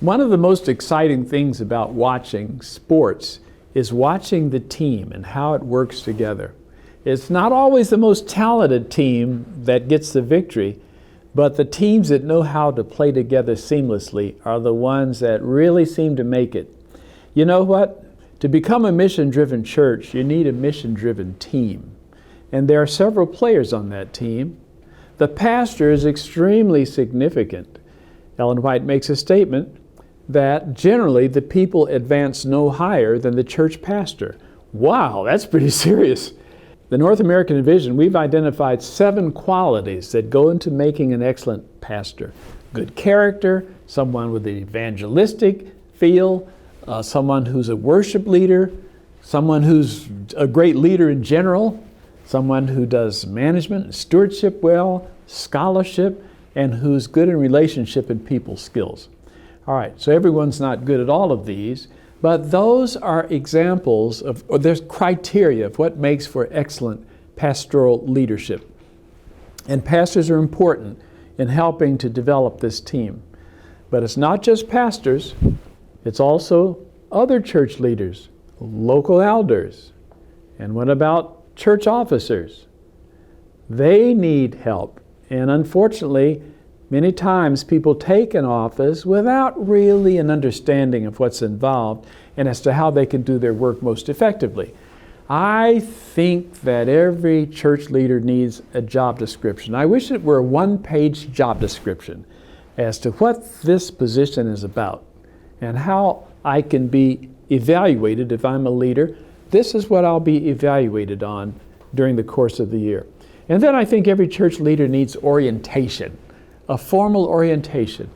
One of the most exciting things about watching sports is watching the team and how it works together. It's not always the most talented team that gets the victory, but the teams that know how to play together seamlessly are the ones that really seem to make it. You know what? To become a mission-driven church, you need a mission-driven team. And there are several players on that team. The pastor is extremely significant. Ellen White makes a statement that generally the people advance no higher than the church pastor. Wow, that's pretty serious. The North American Division, we've identified 7 qualities that go into making an excellent pastor. Good character, someone with an evangelistic feel, someone who's a worship leader, someone who's a great leader in general, someone who does management, stewardship well, scholarship, and who's good in relationship and people skills. All right, so everyone's not good at all of these, but those are examples of, or there's criteria of what makes for excellent pastoral leadership. And pastors are important in helping to develop this team. But it's not just pastors, it's also other church leaders, local elders. And what about church officers? They need help. And unfortunately, many times people take an office without really an understanding of what's involved and as to how they can do their work most effectively. I think that every church leader needs a job description. I wish it were a one-page job description as to what this position is about and how I can be evaluated if I'm a leader. This is what I'll be evaluated on during the course of the year. And then I think every church leader needs orientation. A formal orientation,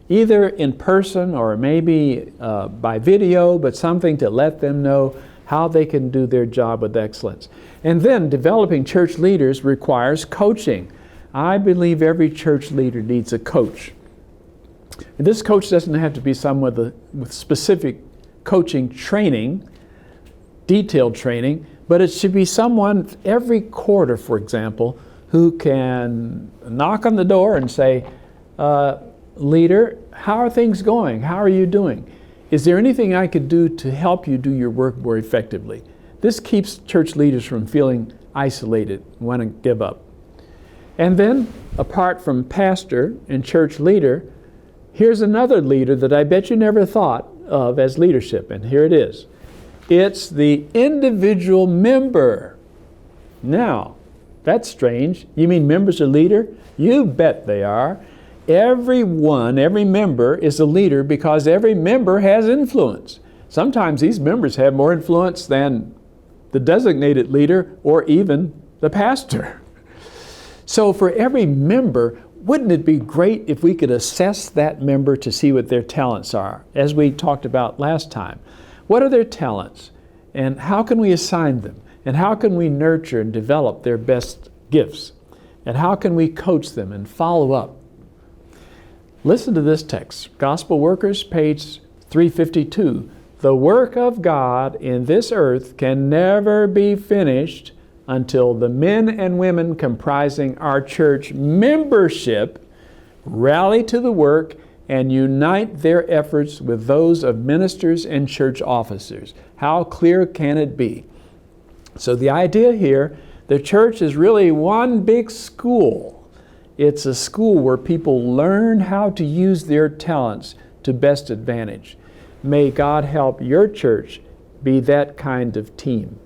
either in person or maybe by video, but something to let them know how they can do their job with excellence. And then developing church leaders requires coaching. I believe every church leader needs a coach. And this coach doesn't have to be someone with specific coaching training, detailed training, but it should be someone every quarter, for example, who can knock on the door and say, leader, how are things going? How are you doing? Is there anything I could do to help you do your work more effectively? This keeps church leaders from feeling isolated, want to give up. And then, apart from pastor and church leader, here's another leader that I bet you never thought of as leadership, and here it is. It's the individual member. Now, that's strange. You mean members are leader? You bet they are. Every member is a leader because every member has influence. Sometimes these members have more influence than the designated leader or even the pastor. So for every member, wouldn't it be great if we could assess that member to see what their talents are, as we talked about last time? What are their talents, and how can we assign them, and how can we nurture and develop their best gifts, and how can we coach them and follow up? Listen to this text, Gospel Workers, page 352. The work of God in this earth can never be finished until the men and women comprising our church membership rally to the work and unite their efforts with those of ministers and church officers. How clear can it be? So the idea here, the church is really one big school. It's a school where people learn how to use their talents to best advantage. May God help your church be that kind of team.